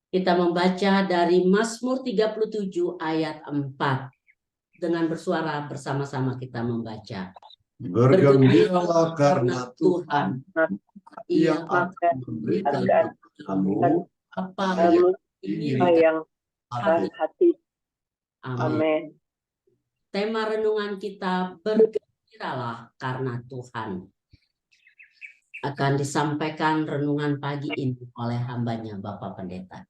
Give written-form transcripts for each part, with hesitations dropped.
Kita membaca dari Mazmur 37 ayat 4. Dengan bersuara bersama-sama kita membaca. Bergembiralah karena Tuhan, Ia akan memberikan kepadamu apa yang hati. Amin. Tema renungan kita, bergembiralah karena Tuhan. Akan disampaikan renungan pagi ini oleh hambanya Bapak Pendeta.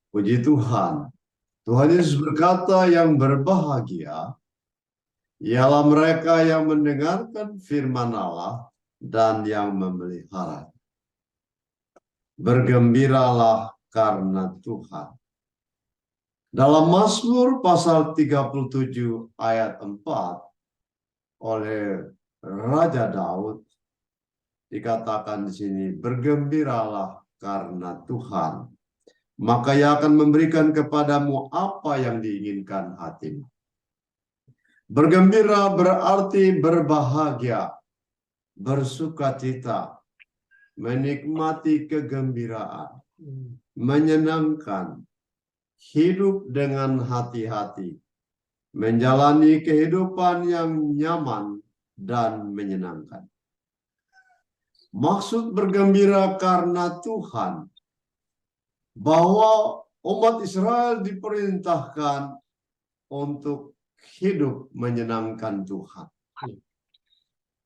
Puji Tuhan. Tuhan Yesus berkata, yang berbahagia ialah mereka yang mendengarkan firman Allah dan yang memelihara. Bergembiralah karena Tuhan. Dalam Mazmur pasal 37 ayat 4 oleh Raja Daud dikatakan di sini, bergembiralah karena Tuhan, maka Ia akan memberikan kepadamu apa yang diinginkan hatimu. Bergembira berarti berbahagia, bersukacita, menikmati kegembiraan, menyenangkan, hidup dengan hati-hati, menjalani kehidupan yang nyaman dan menyenangkan. Maksud bergembira karena Tuhan, bahwa umat Israel diperintahkan untuk hidup menyenangkan Tuhan.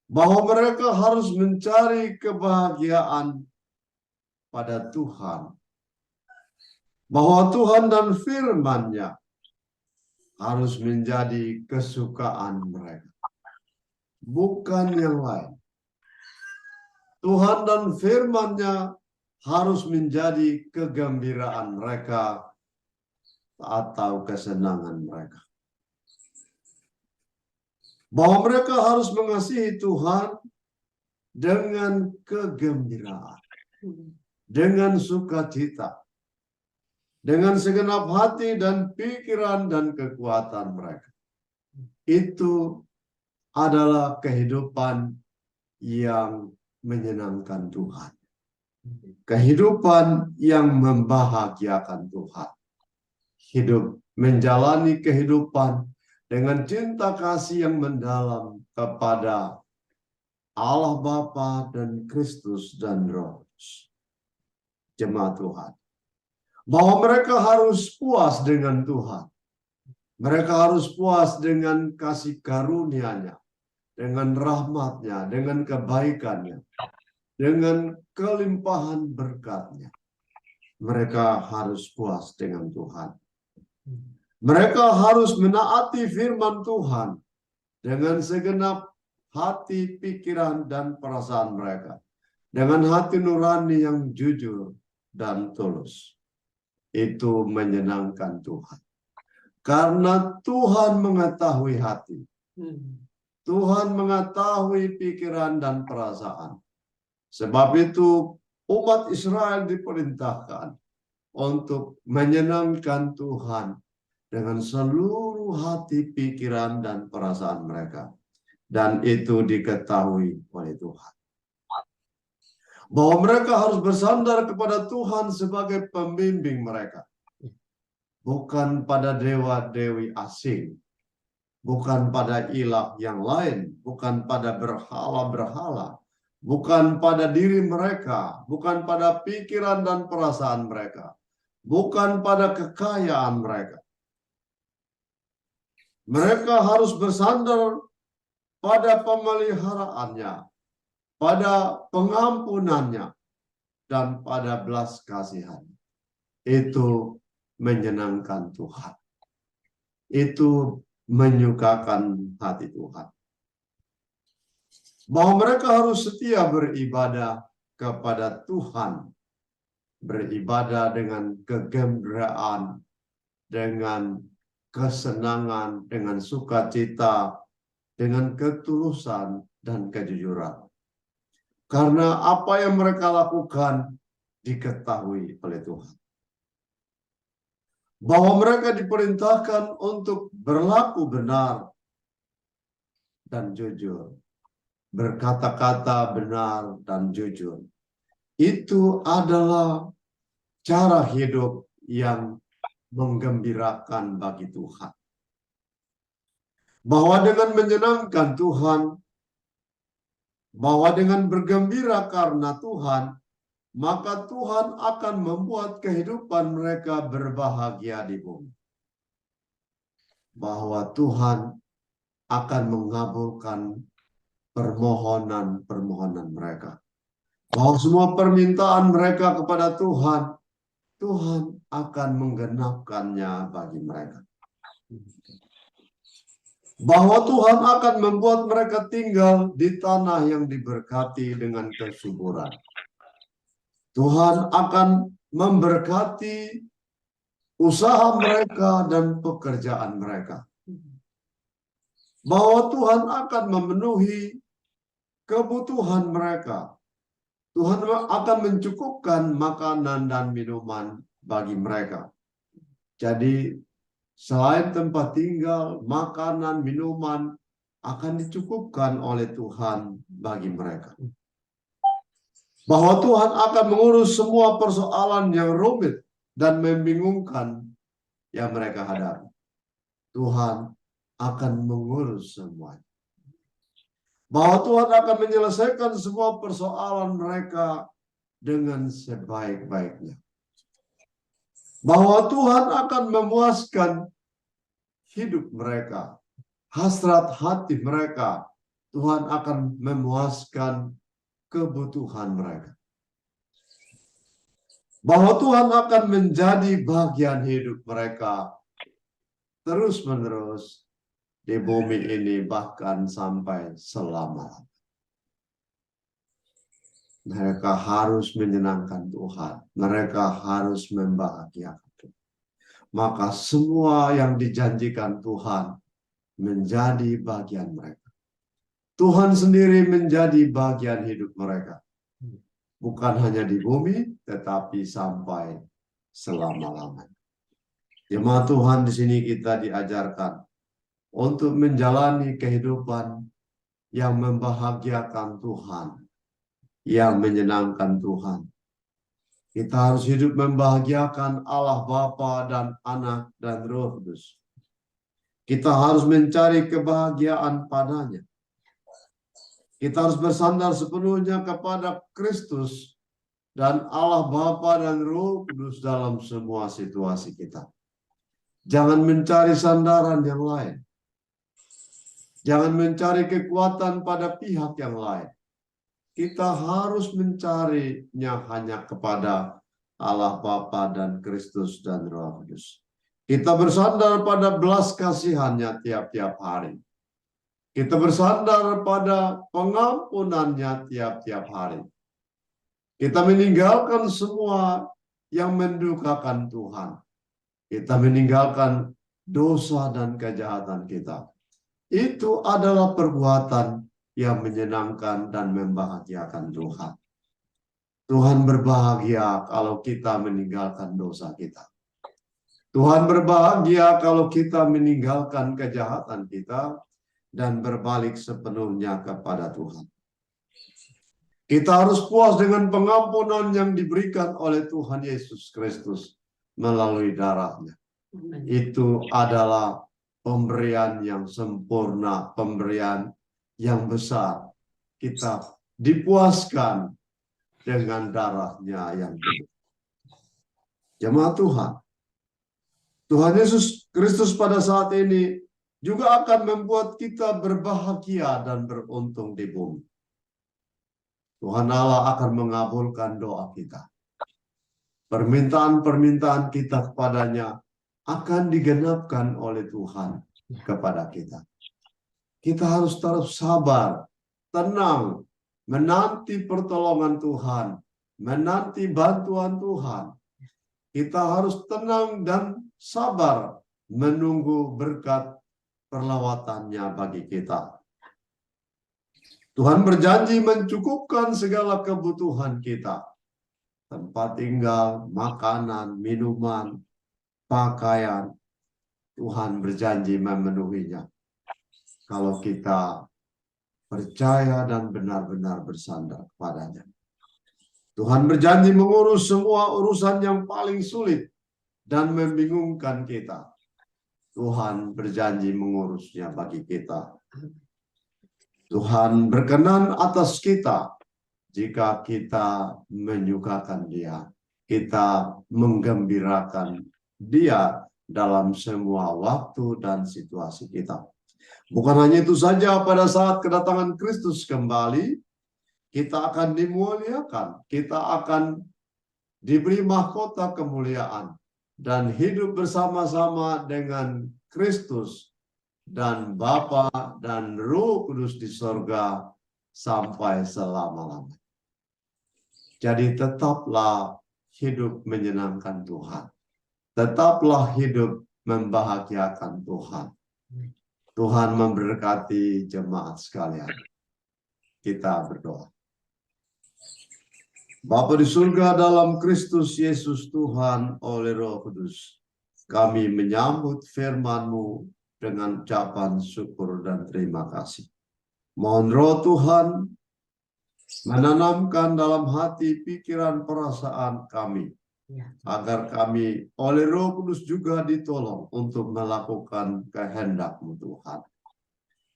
Bahwa mereka harus mencari kebahagiaan pada Tuhan. Bahwa Tuhan dan firman-Nya harus menjadi kesukaan mereka. Bukan yang lain. Tuhan dan firman-Nya harus menjadi kegembiraan mereka atau kesenangan mereka. Bahwa mereka harus mengasihi Tuhan dengan kegembiraan, dengan sukacita, dengan segenap hati dan pikiran dan kekuatan mereka. Itu adalah kehidupan yang menyenangkan Tuhan. Kehidupan yang membahagiakan Tuhan. Hidup menjalani kehidupan dengan cinta kasih yang mendalam kepada Allah Bapa dan Kristus dan Roh Kudus. Jemaat Tuhan. Bahwa mereka harus puas dengan Tuhan. Mereka harus puas dengan kasih karunia-Nya, dengan rahmat-Nya, dengan kebaikan-Nya, dengan kelimpahan berkat-Nya. Mereka harus puas dengan Tuhan. Mereka harus menaati firman Tuhan dengan segenap hati, pikiran, dan perasaan mereka. Dengan hati nurani yang jujur dan tulus. Itu menyenangkan Tuhan. Karena Tuhan mengetahui hati. Tuhan mengetahui pikiran dan perasaan. Sebab itu umat Israel diperintahkan untuk menyenangkan Tuhan dengan seluruh hati, pikiran, dan perasaan mereka. Dan itu diketahui oleh Tuhan. Bahwa mereka harus bersandar kepada Tuhan sebagai pembimbing mereka. Bukan pada dewa-dewi asing. Bukan pada ilah yang lain. Bukan pada berhala-berhala. Bukan pada diri mereka. Bukan pada pikiran dan perasaan mereka. Bukan pada kekayaan mereka. Mereka harus bersandar pada pemeliharaannya, pada pengampunannya, dan pada belas kasihan. Itu menyenangkan Tuhan. Itu menyukakan hati Tuhan. Bahwa mereka harus setia beribadah kepada Tuhan. Beribadah dengan kegembiraan, dengan kesenangan, dengan sukacita, dengan ketulusan dan kejujuran. Karena apa yang mereka lakukan diketahui oleh Tuhan. Bahwa mereka diperintahkan untuk berlaku benar dan jujur. Berkata-kata benar dan jujur. Itu adalah cara hidup yang menggembirakan bagi Tuhan. Bahwa dengan menyenangkan Tuhan, bahwa dengan bergembira karena Tuhan, maka Tuhan akan membuat kehidupan mereka berbahagia di bumi. Bahwa Tuhan akan mengabulkan permohonan-permohonan mereka. Bahwa semua permintaan mereka kepada Tuhan, Tuhan akan menggenapkannya bagi mereka. Bahwa Tuhan akan membuat mereka tinggal di tanah yang diberkati dengan kesuburan. Tuhan akan memberkati usaha mereka dan pekerjaan mereka. Bahwa Tuhan akan memenuhi kebutuhan mereka. Tuhan akan mencukupkan makanan dan minuman bagi mereka. Jadi selain tempat tinggal, makanan, minuman akan dicukupkan oleh Tuhan bagi mereka. Bahwa Tuhan akan mengurus semua persoalan yang rumit dan membingungkan yang mereka hadapi. Tuhan akan mengurus semuanya. Bahwa Tuhan akan menyelesaikan semua persoalan mereka dengan sebaik-baiknya. Bahwa Tuhan akan memuaskan hidup mereka, hasrat hati mereka. Tuhan akan memuaskan kebutuhan mereka. Bahwa Tuhan akan menjadi bagian hidup mereka terus-menerus di bumi ini, bahkan sampai selama-lamanya. Mereka harus menyenangkan Tuhan. Mereka harus membahagiakan Tuhan. Maka semua yang dijanjikan Tuhan menjadi bagian mereka. Tuhan sendiri menjadi bagian hidup mereka. Bukan hanya di bumi, tetapi sampai selama-lamanya. Jemaat Tuhan, di sini kita diajarkan untuk menjalani kehidupan yang membahagiakan Tuhan, yang menyenangkan Tuhan. Kita harus hidup membahagiakan Allah Bapa dan Anak dan Roh Kudus. Kita harus mencari kebahagiaan padanya. Kita harus bersandar sepenuhnya kepada Kristus dan Allah Bapa dan Roh Kudus dalam semua situasi kita. Jangan mencari sandaran yang lain. Jangan mencari kekuatan pada pihak yang lain. Kita harus mencarinya hanya kepada Allah Bapa dan Kristus dan Roh Kudus. Kita bersandar pada belas kasihannya tiap-tiap hari. Kita bersandar pada pengampunannya tiap-tiap hari. Kita meninggalkan semua yang mendukakan Tuhan. Kita meninggalkan dosa dan kejahatan kita. Itu adalah perbuatan yang menyenangkan dan membahagiakan Tuhan. Tuhan berbahagia kalau kita meninggalkan dosa kita. Tuhan berbahagia kalau kita meninggalkan kejahatan kita dan berbalik sepenuhnya kepada Tuhan. Kita harus puas dengan pengampunan yang diberikan oleh Tuhan Yesus Kristus melalui darahnya. Itu adalah pemberian yang sempurna, pemberian yang besar. Kita dipuaskan dengan darahnya yang hidup. Jemaat Tuhan, Tuhan Yesus Kristus pada saat ini juga akan membuat kita berbahagia dan beruntung di bumi. Tuhan Allah akan mengabulkan doa kita. Permintaan-permintaan kita kepadanya akan digenapkan oleh Tuhan kepada kita. Kita harus terus sabar, tenang, menanti pertolongan Tuhan, menanti bantuan Tuhan. Kita harus tenang dan sabar menunggu berkat perlawatannya bagi kita. Tuhan berjanji mencukupkan segala kebutuhan kita. Tempat tinggal, makanan, minuman, pakaian. Tuhan berjanji memenuhinya. Kalau kita percaya dan benar-benar bersandar kepadanya. Tuhan berjanji mengurus semua urusan yang paling sulit dan membingungkan kita. Tuhan berjanji mengurusnya bagi kita. Tuhan berkenan atas kita jika kita menyukakan Dia. Kita menggembirakan Dia dalam semua waktu dan situasi kita. Bukan hanya itu saja, pada saat kedatangan Kristus kembali, kita akan dimuliakan, kita akan diberi mahkota kemuliaan, dan hidup bersama-sama dengan Kristus dan Bapa dan Roh Kudus di sorga sampai selama-lamanya. Jadi tetaplah hidup menyenangkan Tuhan. Tetaplah hidup membahagiakan Tuhan. Tuhan memberkati jemaat sekalian. Kita berdoa. Bapa di surga, dalam Kristus Yesus Tuhan oleh Roh Kudus, kami menyambut firman-Mu dengan ucapan syukur dan terima kasih. Mohon Roh Tuhan menanamkan dalam hati, pikiran, perasaan kami, agar kami oleh Roh Kudus juga ditolong untuk melakukan kehendak-Mu Tuhan.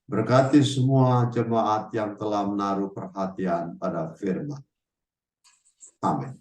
Berkati semua jemaat yang telah menaruh perhatian pada firman. Amin.